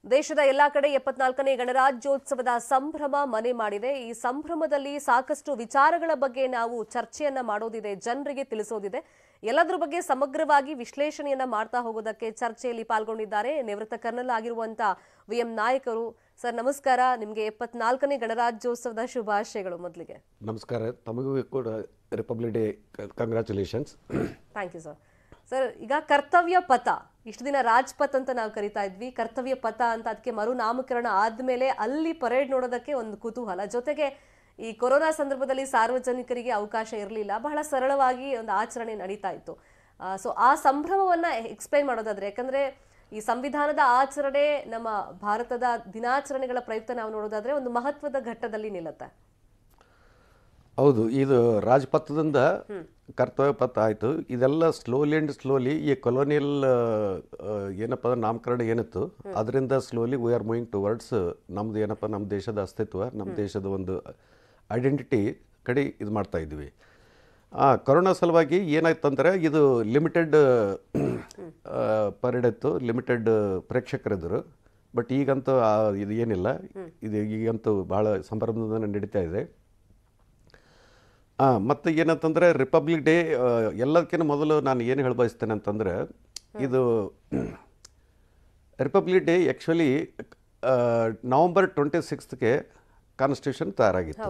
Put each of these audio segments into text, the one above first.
ದೇಶದ ಎಲ್ಲಾ ಕಡೆ 74ನೇ ಗಣರಾಜ್ಯೋತ್ಸವದ ಸಂಭ್ರಮ ಮನೆ ಮಾಡಿದೆ. ಈ ಸಂಭ್ರಮದಲ್ಲಿ ಸಾಕಷ್ಟು ವಿಚಾರಗಳ ಬಗ್ಗೆ ನಾವು ಚರ್ಚೆಯನ್ನ ಮಾಡೋದಿದೆ, ಜನರಿಗೆ ತಿಳಿಸೋದಿದೆ. ಎಲ್ಲದರ ಬಗ್ಗೆ ಸಮಗ್ರವಾಗಿ ವಿಶ್ಲೇಷಣೆಯನ್ನ ಮಾಡ್ತಾ ಹೋಗೋದಕ್ಕೆ ಚರ್ಚೆಯಲ್ಲಿ ಪಾಲ್ಗೊಂಡಿದ್ದಾರೆ ನಿವೃತ್ತ ಕರ್ನಲ್ ಆಗಿರುವಂತ ವಿ.ಎಂ. ನಾಯಕರು. ಸರ್ ನಮಸ್ಕಾರ, ನಿಮಗೆ 74ನೇ ಗಣರಾಜ್ಯೋತ್ಸವದ ಶುಭಾಶಯಗಳು. ಮೊದಲಿಗೆ ನಮಸ್ಕಾರ, ತಮಗೂ ಕೂಡ republic day congratulations. Thank you sir. Sir, ಈಗ ಕರ್ತವ್ಯ ಪಥ, ಇಷ್ಟು ದಿನ ರಾಜ್ಪಥ್ ಅಂತ ನಾವು ಕರಿತಾ ಇದ್ವಿ, ಕರ್ತವ್ಯ ಪಥ ಅಂತ ಅದಕ್ಕೆ ಮರುನಾಮಕರಣ ಆದ್ಮೇಲೆ ಅಲ್ಲಿ ಪರೇಡ್ ನೋಡೋದಕ್ಕೆ ಒಂದು ಕುತೂಹಲ. ಜೊತೆಗೆ ಈ ಕೊರೋನಾ ಸಂದರ್ಭದಲ್ಲಿ ಸಾರ್ವಜನಿಕರಿಗೆ ಅವಕಾಶ ಇರಲಿಲ್ಲ, ಬಹಳ ಸರಳವಾಗಿ ಒಂದು ಆಚರಣೆ ನಡೀತಾ ಇತ್ತು. ಸೊ ಆ ಸಂಭ್ರಮವನ್ನ ಎಕ್ಸ್ಪ್ಲೈನ್ ಮಾಡೋದಾದ್ರೆ, ಯಾಕಂದ್ರೆ ಈ ಸಂವಿಧಾನದ ಆಚರಣೆ ನಮ್ಮ ಭಾರತದ ದಿನಾಚರಣೆಗಳ ಪ್ರಯುಕ್ತ ನಾವು ನೋಡೋದಾದ್ರೆ ಒಂದು ಮಹತ್ವದ ಘಟ್ಟದಲ್ಲಿ ನಿಲ್ಲುತ್ತೆ. ಹೌದು, ಇದು ರಾಜಪಥದಿಂದ ಕರ್ತವ್ಯ ಪಥ ಆಯಿತು. ಇದೆಲ್ಲ ಸ್ಲೋಲಿ ಈ ಕೊಲೋನಿಯಲ್ ಏನಪ್ಪ ನಾಮಕರಣ ಏನಿತ್ತು ಅದರಿಂದ slowly we are moving towards ನಮ್ದು ಏನಪ್ಪ ನಮ್ಮ ದೇಶದ ಅಸ್ತಿತ್ವ, ನಮ್ಮ ದೇಶದ ಒಂದು ಐಡೆಂಟಿಟಿ ಕಡೆ ಇದು ಮಾಡ್ತಾ ಇದ್ವಿ. ಕೊರೋನಾ ಸಲುವಾಗಿ ಏನಾಯ್ತು ಅಂದರೆ ಇದು ಲಿಮಿಟೆಡ್ ಪರೇಡ್ ಇತ್ತು, ಲಿಮಿಟೆಡ್ ಪ್ರೇಕ್ಷಕರಿದ್ದರು. ಬಟ್ ಈಗಂತೂ ಇದು ಏನಿಲ್ಲ, ಇದು ಈಗಂತೂ ಭಾಳ ಸಂಭ್ರಮದಿಂದ ನಡೀತಾ ಇದೆ. ಮತ್ತು ಏನಂತಂದರೆ ರಿಪಬ್ಲಿಕ್ ಡೇ ಎಲ್ಲದಕ್ಕಿಂತ ಮೊದಲು ನಾನು ಏನು ಹೇಳ ಬಯಸ್ತೇನೆ ಅಂತಂದರೆ, ಇದು ರಿಪಬ್ಲಿಕ್ ಡೇ ಆ್ಯಕ್ಚುಲಿ ನವಂಬರ್ 26ಗೆ ಕಾನ್ಸ್ಟಿಟ್ಯೂಷನ್ ತಯಾರಾಗಿತ್ತು.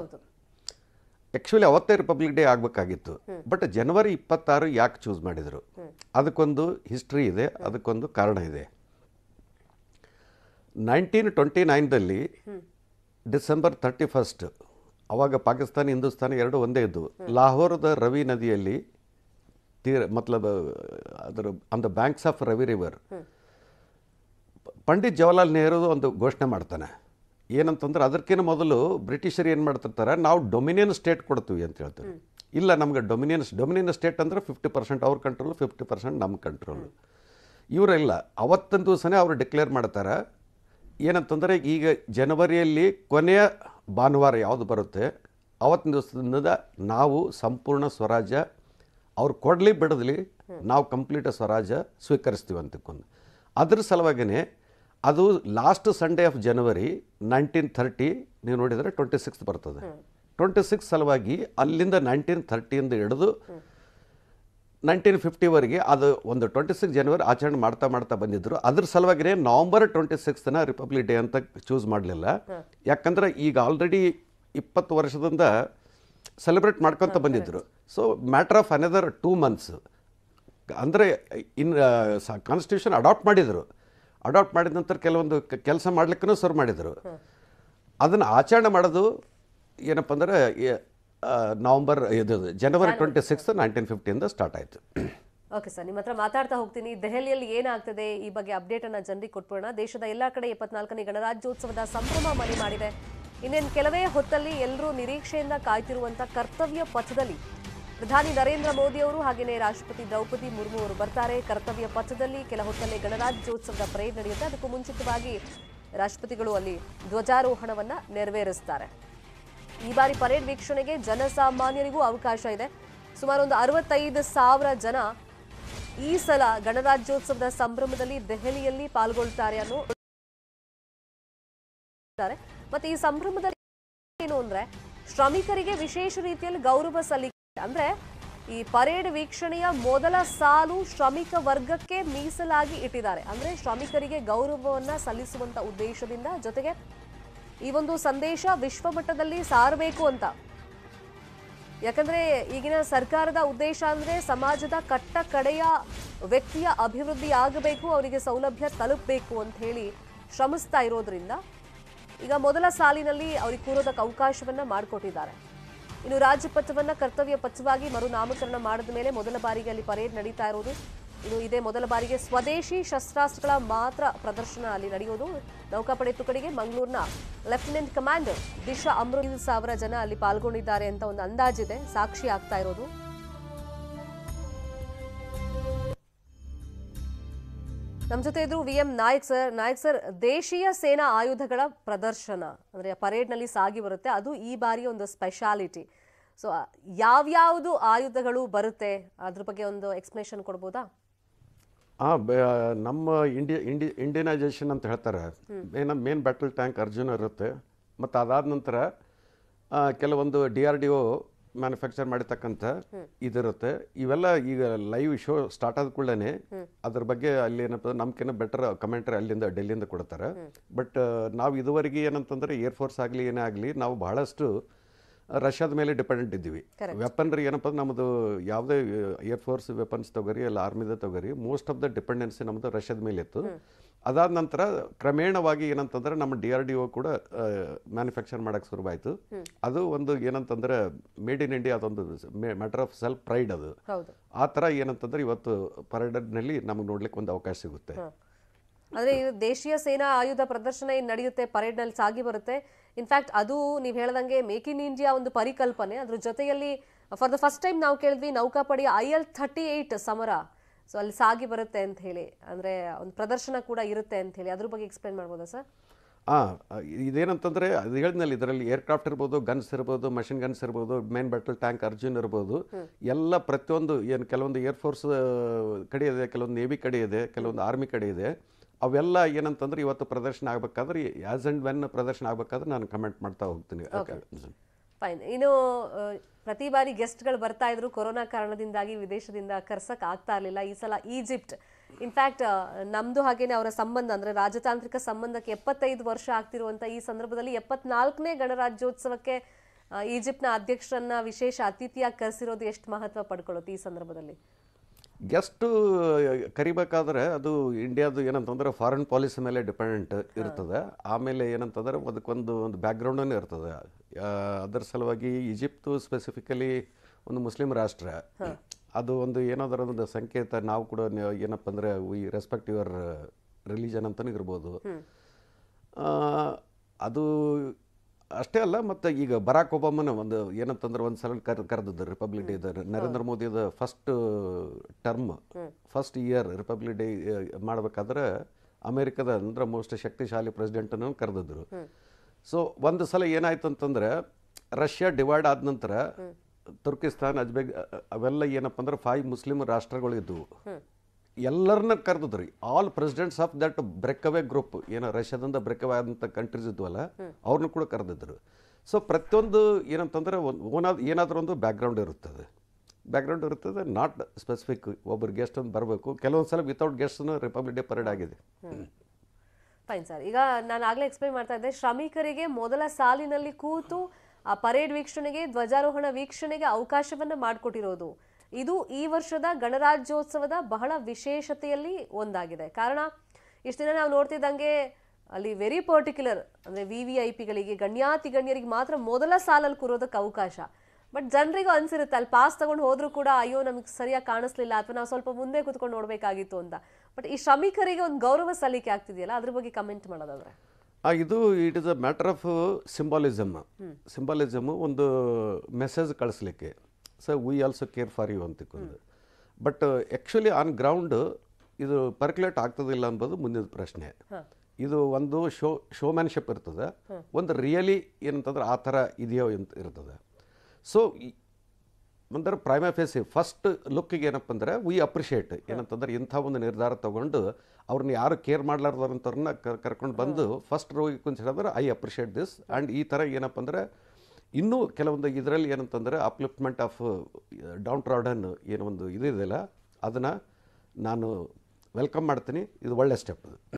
ಆ್ಯಕ್ಚುಲಿ ಅವತ್ತೇ ರಿಪಬ್ಲಿಕ್ ಡೇ ಆಗಬೇಕಾಗಿತ್ತು. ಬಟ್ ಜನವರಿ 26 ಯಾಕೆ ಚೂಸ್ ಮಾಡಿದರು? ಅದಕ್ಕೊಂದು ಹಿಸ್ಟ್ರಿ ಇದೆ, ಅದಕ್ಕೊಂದು ಕಾರಣ ಇದೆ. 1929ದಲ್ಲಿ ಡಿಸೆಂಬರ್ 31 ಅವಾಗ ಪಾಕಿಸ್ತಾನ ಹಿಂದೂಸ್ತಾನ ಎರಡು ಒಂದೇ ಇದ್ದವು. ಲಾಹೋರದ ರವಿ ನದಿಯಲ್ಲಿ ಅದರ on the banks of Ravi river Pandit Jawaharlal Nehru ಒಂದು ಘೋಷಣೆ ಮಾಡ್ತಾನೆ. ಏನಂತಂದ್ರೆ ಅದಕ್ಕಿಂತ ಮೊದಲು ಬ್ರಿಟಿಷರು ಏನು ಮಾಡ್ತಿರ್ತಾರೆ, ನಾವು ಡೊಮಿನಿಯನ್ ಸ್ಟೇಟ್ ಕೊಡ್ತೀವಿ ಅಂತ ಹೇಳ್ತಾರೆ. ಇಲ್ಲ, ನಮ್ಗೆ ಡೊಮಿನಿಯನ್ ಸ್ಟೇಟ್ ಅಂದರೆ 50% ಅವ್ರ ಕಂಟ್ರೋಲು, 50% ನಮ್ಮ ಕಂಟ್ರೋಲು. ಇವರೆಲ್ಲ ಅವತ್ತಿನ ದಿವಸನೇ ಅವರು ಡಿಕ್ಲೇರ್ ಮಾಡ್ತಾರೆ. ಏನಂತಂದರೆ ಈಗ ಜನವರಿಯಲ್ಲಿ ಕೊನೆಯ ಭಾನುವಾರ ಯಾವುದು ಬರುತ್ತೆ ಅವತ್ತಿನ ದಿವಸದಿಂದ ನಾವು ಸಂಪೂರ್ಣ ಸ್ವರಾಜ್ಯ ಅವ್ರು ಕೊಡಲಿ ಬಿಡಲಿ ನಾವು ಕಂಪ್ಲೀಟ್ ಸ್ವರಾಜ್ಯ ಸ್ವೀಕರಿಸ್ತೀವಿ ಅಂತಕೊಂಡು. ಅದ್ರ ಸಲುವಾಗಿಯೇ ಅದು ಲಾಸ್ಟ್ ಸಂಡೇ ಆಫ್ ಜನವರಿ 1930 ನೀವು ನೋಡಿದರೆ 26 ಬರ್ತದೆ. 26 ಸಲುವಾಗಿ ಅಲ್ಲಿಂದ 1930 ಹಿಡಿದು 1950ವರೆಗೆ ಅದು ಒಂದು 26 ಜನವರಿ ಆಚರಣೆ ಮಾಡ್ತಾ ಬಂದಿದ್ದರು. ಅದ್ರ ಸಲುವಾಗಿಯೇ ನವಂಬರ್ 26ನ ರಿಪಬ್ಲಿಕ್ ಡೇ ಅಂತ ಚೂಸ್ ಮಾಡಲಿಲ್ಲ. ಯಾಕಂದ್ರೆ ಈಗ ಆಲ್ರೆಡಿ 20 ವರ್ಷದಿಂದ ಸೆಲೆಬ್ರೇಟ್ ಮಾಡ್ಕೊತ ಬಂದಿದ್ದರು. So matter of another 2 months ಅಂದರೆ ಕಾನ್ಸ್ಟಿಟ್ಯೂಷನ್ ಅಡಾಪ್ಟ್ ಮಾಡಿದ ನಂತರ ಕೆಲವೊಂದು ಕೆಲಸ ಮಾಡ್ಲಿಕ್ಕೂ ಶುರು ಮಾಡಿದರು. ಅದನ್ನು ಆಚರಣೆ ಮಾಡೋದು ಏನಪ್ಪ ಅಂದರೆ ಜನವರಿ 26, 1950 ಸ್ಟಾರ್ಟ್ ಆಯಿತು. ಓಕೆ ಸರ್, ನಿಮ್ಮ ಹತ್ರ ಮಾತಾಡ್ತಾ ಹೋಗ್ತೀನಿ. ದೆಹಲಿಯಲ್ಲಿ ಏನಾಗ್ತದೆ ಈ ಬಗ್ಗೆ ಅಪ್ಡೇಟ್ ಅನ್ನ ಜನರಿಗೆ ಕೊಟ್ಬಿಡೋಣ. ದೇಶದ ಎಲ್ಲಾ ಕಡೆ 74ನೇ ಗಣರಾಜ್ಯೋತ್ಸವದ ಸಂಭ್ರಮ ಮನೆ ಮಾಡಿದೆ. ಇನ್ನೇನು ಕೆಲವೇ ಹೊತ್ತಲ್ಲಿ ಎಲ್ಲರೂ ನಿರೀಕ್ಷೆಯಿಂದ ಕಾಯ್ತಿರುವಂತ ಕರ್ತವ್ಯ ಪಥದಲ್ಲಿ ಪ್ರಧಾನಿ ನರೇಂದ್ರ ಮೋದಿ ಅವರು ಹಾಗೆಯೇ ರಾಷ್ಟ್ರಪತಿ ದ್ರೌಪದಿ ಮುರ್ಮು ಅವರು ಬರ್ತಾರೆ. ಕರ್ತವ್ಯ ಪಥದಲ್ಲಿ ಕೆಲ ಹೊತ್ತಲ್ಲೇ ಗಣರಾಜ್ಯೋತ್ಸವದ ಪರೇಡ್ ನಡೆಯುತ್ತೆ. ಅದಕ್ಕೂ ಮುಂಚಿತವಾಗಿ ರಾಷ್ಟ್ರಪತಿಗಳು ಅಲ್ಲಿ ಧ್ವಜಾರೋಹಣವನ್ನ ನೆರವೇರಿಸ್ತಾರೆ. ಈ ಬಾರಿ ಪರೇಡ್ ವೀಕ್ಷಣೆಗೆ ಜನಸಾಮಾನ್ಯರಿಗೂ ಅವಕಾಶ ಇದೆ. ಸುಮಾರು ಒಂದು 65,000 ಜನ ಈ ಸಲ ಗಣರಾಜ್ಯೋತ್ಸವದ ಸಂಭ್ರಮದಲ್ಲಿ ದೆಹಲಿಯಲ್ಲಿ ಪಾಲ್ಗೊಳ್ತಾರೆ ಅನ್ನೋ. ಮತ್ತೆ ಈ ಸಂಭ್ರಮದಲ್ಲಿ ಏನು ಅಂದ್ರೆ ಶ್ರಮಿಕರಿಗೆ ವಿಶೇಷ ರೀತಿಯಲ್ಲಿ ಗೌರವ ಸಲ್ಲಿಕೆ. ಅಂದ್ರೆ ಈ ಪರೇಡ್ ವೀಕ್ಷಣೆಯ ಮೊದಲ ಸಾಲು ಶ್ರಮಿಕ ವರ್ಗಕ್ಕೆ ಮೀಸಲಾಗಿ ಇಟ್ಟಿದ್ದಾರೆ. ಅಂದ್ರೆ ಶ್ರಮಿಕರಿಗೆ ಗೌರವವನ್ನ ಸಲ್ಲಿಸುವಂತ ಉದ್ದೇಶದಿಂದ, ಜೊತೆಗೆ ಈ ಒಂದು ಸಂದೇಶ ವಿಶ್ವಮಟ್ಟದಲ್ಲಿ ಸಾರಬೇಕು ಅಂತ. ಯಾಕಂದ್ರೆ ಈಗಿನ ಸರ್ಕಾರದ ಉದ್ದೇಶ ಅಂದ್ರೆ ಸಮಾಜದ ಕಟ್ಟ ಕಡೆಯ ವ್ಯಕ್ತಿಯ ಅಭಿವೃದ್ಧಿ ಆಗಬೇಕು, ಅವರಿಗೆ ಸೌಲಭ್ಯ ತಲುಪಬೇಕು ಅಂತ ಹೇಳಿ ಶ್ರಮಿಸ್ತಾ ಇರೋದ್ರಿಂದ ಈಗ ಮೊದಲ ಸಾಲಿನಲ್ಲಿ ಅವ್ರಿಗೆ ಕೂರೋದಕ್ಕೆ ಅವಕಾಶವನ್ನ ಮಾಡಿಕೊಟ್ಟಿದ್ದಾರೆ. ಇನ್ನು ರಾಜಪಥವನ್ನ ಕರ್ತವ್ಯ ಪಥವಾಗಿ ಮರುನಾಮಕರಣ ಮಾಡಿದ ಮೇಲೆ ಮೊದಲ ಬಾರಿಗೆ ಅಲ್ಲಿ ಪರೇಡ್ ನಡೀತಾ ಇರೋದು. ಇನ್ನು ಇದೇ ಮೊದಲ ಬಾರಿಗೆ ಸ್ವದೇಶಿ ಶಸ್ತ್ರಾಸ್ತ್ರಗಳ ಮಾತ್ರ ಪ್ರದರ್ಶನ ಅಲ್ಲಿ ನಡೆಯೋದು. ನೌಕಾಪಡೆ ತುಕಡಿಗೆ ಮಂಗಳೂರಿನ ಲೆಫ್ಟಿನೆಂಟ್ ಕಮಾಂಡರ್ ದಿಶಾ ಅಮೃತ್ 1,000 ಜನ ಅಲ್ಲಿ ಪಾಲ್ಗೊಂಡಿದ್ದಾರೆ ಅಂತ ಒಂದು ಅಂದಾಜಿದೆ, ಸಾಕ್ಷಿ ಆಗ್ತಾ ಇರೋದು. ನಮ್ಮ ಜೊತೆ ಇದ್ರು ವಿ.ಎಂ. ನಾಯಕ್ ಸರ್, ದೇಶೀಯ ಸೇನಾ ಆಯುಧಗಳ ಪ್ರದರ್ಶನ ಅಂದ್ರೆ ಪರೇಡ್ ನಲ್ಲಿ ಸಾಗಿ ಬರುತ್ತೆ, ಅದು ಈ ಬಾರಿಯ ಒಂದು ಸ್ಪೆಷಾಲಿಟಿ. ಸೊ ಯಾವ್ಯಾವುದು ಆಯುಧಗಳು ಬರುತ್ತೆ ಅದ್ರ ಬಗ್ಗೆ ಒಂದು ಎಕ್ಸ್ಪ್ಲನೇಷನ್ ಕೊಡ್ಬೋದಾ? ನಮ್ಮ ಇಂಡಿಯನೈಸೇಷನ್ ಅಂತ ಹೇಳ್ತಾರೆ. ಮೇನ್ ಬ್ಯಾಟಲ್ ಟ್ಯಾಂಕ್ ಅರ್ಜುನ ಇರುತ್ತೆ. ಮತ್ತು ಅದಾದ ನಂತರ ಕೆಲವೊಂದು DRDO ಮ್ಯಾನುಫ್ಯಾಕ್ಚರ್ ಮಾಡಿರ್ತಕ್ಕಂಥ ಇದಿರುತ್ತೆ. ಇವೆಲ್ಲ ಈಗ ಲೈವ್ ಶೋ ಸ್ಟಾರ್ಟ್ ಆದ ಕೂಡಲೇ ಅದ್ರ ಬಗ್ಗೆ ಅಲ್ಲಿ ಏನಪ್ಪ ನಮ್ಗೇನೋ ಬೆಟರ್ ಕಮೆಂಟ್ರಿ ಡೆಲ್ಲಿಯಿಂದ ಕೊಡ್ತಾರೆ. ಬಟ್ ನಾವು ಇದುವರೆಗೆ ಏನಂತಂದರೆ ಏರ್ಫೋರ್ಸ್ ಆಗಲಿ ಏನೇ ಆಗಲಿ ನಾವು ಬಹಳಷ್ಟು ರಷ್ಯಾದ ಮೇಲೆ ಡಿಪೆಂಡೆಂಟ್ ಇದ್ದೀವಿ. ವೆಪನ್ರಿ ಏನಪ್ಪ ನಮ್ಮದು ಯಾವುದೇ ಏರ್ಫೋರ್ಸ್ ವೆಪನ್ಸ್ ತೊಗೊರಿ ಇಲ್ಲ ಆರ್ಮಿದ ತೊಗೊರಿ ಮೋಸ್ಟ್ ಆಫ್ ದ ಡಿಪೆಂಡೆನ್ಸಿ ನಮ್ಮದು ರಷ್ಯಾದ ಮೇಲೆ ಇತ್ತು. ಅದಾದ ನಂತರ ಕ್ರಮೇಣವಾಗಿ ಏನಂತಂದ್ರೆ ನಮ್ಮ DRDO ಕೂಡ ಮ್ಯಾನುಫ್ಯಾಕ್ಚರ್ ಮಾಡೋಕ್ಕೆ ಶುರುವಾಯಿತು. ಅದು ಒಂದು ಏನಂತಂದ್ರೆ ಮೇಡ್ ಇನ್ ಇಂಡಿಯಾ, ಅದೊಂದು ಮ್ಯಾಟರ್ ಆಫ್ ಸೆಲ್ಫ್ ಪ್ರೈಡ್. ಅದು ಆ ಥರ ಏನಂತಂದ್ರೆ ಇವತ್ತು ಪರೇಡ್ನಲ್ಲಿ ನಮಗೆ ನೋಡ್ಲಿಕ್ಕೆ ಒಂದು ಅವಕಾಶ ಸಿಗುತ್ತೆ. ಅಂದ್ರೆ ದೇಶೀಯ ಸೇನಾ ಆಯುಧ ಪ್ರದರ್ಶನ ಏನು ನಡೆಯುತ್ತೆ, ಪರೇಡ್ನಲ್ಲಿ ಸಾಗಿ ಬರುತ್ತೆ. ಇನ್ಫ್ಯಾಕ್ಟ್ ಅದು ನೀವು ಹೇಳ್ದಂಗೆ ಮೇಕ್ ಇನ್ ಇಂಡಿಯಾ ಒಂದು ಪರಿಕಲ್ಪನೆ. ಅದ್ರ ಜೊತೆಯಲ್ಲಿ ಫಾರ್ ದ ಫಸ್ಟ್ ಟೈಮ್ ನಾವು ಕೇಳಿದ್ವಿ ನೌಕಾಪಡೆಯ IL-38 ಸಮರ ಸೊ ಅಲ್ಲಿ ಸಾಗಿ ಬರುತ್ತೆ ಅಂತ ಹೇಳಿ, ಅಂದ್ರೆ ಒಂದು ಪ್ರದರ್ಶನ ಕೂಡ ಇರುತ್ತೆ ಅಂತ ಹೇಳಿ, ಅದ್ರ ಬಗ್ಗೆ ಎಕ್ಸ್ಪ್ಲೇನ್ ಮಾಡ್ಬೋದಾ ಸರ್? ಇದೇನಂತಂದರೆ ಅದು ಹೇಳಿದ್ನಲ್ಲಿ ಇದರಲ್ಲಿ ಏರ್ಕ್ರಾಫ್ಟ್ ಇರ್ಬೋದು, ಗನ್ಸ್ ಇರ್ಬೋದು, ಮಷಿನ್ ಗನ್ಸ್ ಇರ್ಬೋದು, ಮೇನ್ ಬ್ಯಾಟಲ್ ಟ್ಯಾಂಕ್ ಅರ್ಜುನ್ ಇರ್ಬೋದು, ಎಲ್ಲ ಪ್ರತಿಯೊಂದು ಏನು ಕೆಲವೊಂದು ಏರ್ಫೋರ್ಸ್ ಕಡೆ ಇದೆ, ಕೆಲವೊಂದು ನೇವಿ ಕಡೆ ಇದೆ, ಕೆಲವೊಂದು ಆರ್ಮಿ ಕಡೆ ಇದೆ. ಅವೆಲ್ಲ ಏನಂತಂದ್ರೆ ಇವತ್ತು ಪ್ರದರ್ಶನ ಆಗಬೇಕಾದ್ರೆ ಆ್ಯಸ್ ಆ್ಯಂಡ್ ವೆನ್ ಪ್ರದರ್ಶನ ಆಗಬೇಕಾದ್ರೆ ನಾನು ಕಮೆಂಟ್ ಮಾಡ್ತಾ ಹೋಗ್ತೀನಿ. ಫೈನ್. ಇನ್ನು ಪ್ರತಿ ಬಾರಿ ಗೆಸ್ಟ್ಗಳು ಬರ್ತಾ ಇದ್ರು, ಕೊರೋನಾ ಕಾರಣದಿಂದಾಗಿ ವಿದೇಶದಿಂದ ಕರ್ಸಕ್ ಆಗ್ತಾ ಇರಲಿಲ್ಲ. ಈ ಸಲ ಈಜಿಪ್ಟ್, ಇನ್ಫ್ಯಾಕ್ಟ್ ನಮ್ದು ಹಾಗೇನೆ ಅವರ ಸಂಬಂಧ ಅಂದ್ರೆ ರಾಜತಾಂತ್ರಿಕ ಸಂಬಂಧಕ್ಕೆ 75 ವರ್ಷ ಆಗ್ತಿರುವಂತ ಈ ಸಂದರ್ಭದಲ್ಲಿ 74ನೇ ಗಣರಾಜ್ಯೋತ್ಸವಕ್ಕೆ ಈಜಿಪ್ಟ್ನ ಅಧ್ಯಕ್ಷರನ್ನ ವಿಶೇಷ ಅತಿಥಿಯಾಗಿ ಕರೆಸಿರೋದು ಎಷ್ಟು ಮಹತ್ವ ಪಡ್ಕೊಳ್ಳುತ್ತೆ ಈ ಸಂದರ್ಭದಲ್ಲಿ? ಗೆಸ್ಟು ಕರಿಬೇಕಾದ್ರೆ ಅದು ಇಂಡಿಯಾದು ಏನಂತಂದ್ರೆ ಫಾರಿನ್ ಪಾಲಿಸಿ ಮೇಲೆ ಡಿಪೆಂಡೆಂಟ್ ಇರ್ತದೆ. ಆಮೇಲೆ ಏನಂತಂದ್ರೆ ಅದಕ್ಕೊಂದು ಬ್ಯಾಕ್ಗ್ರೌಂಡೂ ಇರ್ತದೆ. ಅದರ ಸಲುವಾಗಿ ಈಜಿಪ್ಟು ಸ್ಪೆಸಿಫಿಕಲಿ ಒಂದು ಮುಸ್ಲಿಂ ರಾಷ್ಟ್ರ. ಅದು ಒಂದು ಏನಾದರೂ ಒಂದು ಸಂಕೇತ. ನಾವು ಕೂಡ ಏನಪ್ಪ ಅಂದರೆ ವಿ ರೆಸ್ಪೆಕ್ಟ್ ಯುವರ್ ರಿಲಿಜನ್ ಅಂತಲೂ ಇರ್ಬೋದು. ಅದು ಅಷ್ಟೇ ಅಲ್ಲ, ಮತ್ತು ಈಗ ಬರಾಕ್ ಒಬಾಮನ ಒಂದು ಏನಂತಂದ್ರೆ ಒಂದು ಸಲ ಕರೆದಿದ್ದು ರಿಪಬ್ಲಿಕ್ ಡೇ, ನರೇಂದ್ರ ಮೋದಿದ first term first year republic day ಮಾಡಬೇಕಾದ್ರೆ ಅಮೇರಿಕದ ಅಂದ್ರೆ ಮೋಸ್ಟ್ ಶಕ್ತಿಶಾಲಿ ಪ್ರೆಸಿಡೆಂಟನ್ನು ಕರೆದಿದ್ರು. ಸೊ ಒಂದು ಸಲ ಏನಾಯ್ತು ಅಂತಂದ್ರೆ ರಷ್ಯಾ ಡಿವೈಡ್ ಆದ ನಂತರ ತುರ್ಕಿಸ್ತಾನ್, ಅಜ್ಬೇಕ್ ಅವೆಲ್ಲ ಏನಪ್ಪ ಅಂದ್ರೆ 5 ಮುಸ್ಲಿಂ ರಾಷ್ಟ್ರಗಳಿದ್ವು. ಎಲ್ಲರನ್ನ ಕರೆದಿದ್ರಿ. All presidents of that break away group, ಏನೋ ರಷ್ಯಾದಿಂದ ಬ್ರೇಕ್ ಅವೇ ಆದಂಥ ಕಂಟ್ರೀಸ್ ಇದ್ವಲ್ಲ ಅವ್ರನ್ನ ಕೂಡ ಕರೆದಿದ್ರು. ಸೊ ಪ್ರತಿಯೊಂದು ಏನಂತಂದ್ರೆ ಏನಾದರೂ ಒಂದು ಬ್ಯಾಕ್ಗ್ರೌಂಡ್ ಇರುತ್ತದೆ. ನಾಟ್ ಸ್ಪೆಸಿಫಿಕ್ ಒಬ್ಬರು ಗೆಸ್ಟ್ ಅಂತ ಬರಬೇಕು. ಕೆಲವೊಂದು ಸಲ ವಿತೌಟ್ ಗೆಸ್ಟ್ನು ರಿಪಬ್ಲಿಕ್ ಡೇ ಪರೇಡ್ ಆಗಿದೆ. Fine sir. ಈಗ ನಾನು ಆಗ್ಲೇ ಎಕ್ಸ್ಪ್ಲೈನ್ ಮಾಡ್ತಾ ಇದ್ದೆ, ಶ್ರಮಿಕರಿಗೆ ಮೊದಲ ಸಾಲಿನಲ್ಲಿ ಕೂತು ಆ ಪರೇಡ್ ವೀಕ್ಷಣೆಗೆ, ಧ್ವಜಾರೋಹಣ ವೀಕ್ಷಣೆಗೆ ಅವಕಾಶವನ್ನ ಮಾಡಿಕೊಟ್ಟಿರೋದು ಇದು ಈ ವರ್ಷದ ಗಣರಾಜ್ಯೋತ್ಸವದ ಬಹಳ ವಿಶೇಷತೆಯಲ್ಲಿ ಒಂದಾಗಿದೆ. ಕಾರಣ ಇಷ್ಟು ದಿನ ನಾವು ನೋಡ್ತಿದ್ದಂಗೆ ಅಲ್ಲಿ ವೆರಿ ಪರ್ಟಿಕ್ಯುಲರ್ ಅಂದ್ರೆ VVIPಗಳಿಗೆ, ಗಣ್ಯರಿಗೆ ಮಾತ್ರ ಮೊದಲ ಸಾಲಲ್ಲಿ ಕೂರೋದಕ್ಕೆ ಅವಕಾಶ. ಬಟ್ ಜನರಿಗೂ ಅನ್ಸಿರುತ್ತೆ ಅಲ್ಲಿ ಪಾಸ್ ತಗೊಂಡು ಹೋದ್ರೂ ಕೂಡ ಅಯ್ಯೋ ನಮಗೆ ಸರಿಯಾಗಿ ಕಾಣಿಸ್ಲಿಲ್ಲ ಅಥವಾ ನಾವು ಸ್ವಲ್ಪ ಮುಂದೆ ಕೂತ್ಕೊಂಡು ನೋಡ್ಬೇಕಾಗಿತ್ತು ಅಂತ. ಬಟ್ ಈ ಶ್ರಮಿಕರಿಗೆ ಒಂದು ಗೌರವ ಸಲ್ಲಿಕೆ ಆಗ್ತಿದೆಯಲ್ಲ, ಅದ್ರ ಬಗ್ಗೆ ಕಮೆಂಟ್ ಮಾಡೋದಾದ್ರೆ? ಇದು it is a matter of symbolism, ಒಂದು ಮೆಸೇಜ್ ಕಳಿಸ್ಲಿಕ್ಕೆ. So we also care for you ಅಂತಿಕೊಂಡು. ಬಟ್ ಆ್ಯಕ್ಚುಲಿ ಆನ್ ಗ್ರೌಂಡ್ ಇದು ಪರ್ಕ್ಯುಲೇಟ್ ಆಗ್ತದಿಲ್ಲ ಅನ್ನೋದು ಮುಂದಿನ ಪ್ರಶ್ನೆ. ಇದು ಒಂದು ಶೋಮ್ಯಾನ್ಶಿಪ್ ಇರ್ತದೆ, ಒಂದು ರಿಯಲಿ ಏನಂತಂದ್ರೆ ಆ ಥರ ಇದೆಯೋ ಅಂತ ಇರ್ತದೆ. ಸೊ ಅಂದ್ರೆ ಪ್ರೈಮಾ ಫೇಸಿ ಫಸ್ಟ್ ಲುಕ್ಕಿಗೆ ಏನಪ್ಪ ಅಂದ್ರೆ ವಿ ಅಪ್ರಿಷಿಯೇಟ್ ಏನಂತಂದ್ರೆ ಇಂಥ ಒಂದು ನಿರ್ಧಾರ ತೊಗೊಂಡು ಅವ್ರನ್ನ ಯಾರು ಕೇರ್ ಮಾಡ್ಲಾರ್ದಂಥವ್ರನ್ನ ಕರ್ಕೊಂಡು ಬಂದು ಫಸ್ಟ್ ರೋಗಿ ಕುಂತ ಹೇಳಿದ್ರೆ ಐ ಅಪ್ರಿಷಿಯೇಟ್ ದಿಸ್. ಆ್ಯಂಡ್ ಈ ಥರ ಏನಪ್ಪ ಅಂದ್ರೆ ಇನ್ನೂ ಕೆಲವೊಂದು ಇದರಲ್ಲಿ ಏನಂತಂದರೆ ಅಪ್ಲಿಫ್ಟ್ಮೆಂಟ್ ಆಫ್ ಡೌನ್ ಟ್ರಾಡನ್ ಏನೋ ಒಂದು ಇದೆಯಲ್ಲ, ಅದನ್ನು ನಾನು ವೆಲ್ಕಮ್ ಮಾಡ್ತೀನಿ. ಇದು ಒಳ್ಳೆ ಸ್ಟೆಪ್.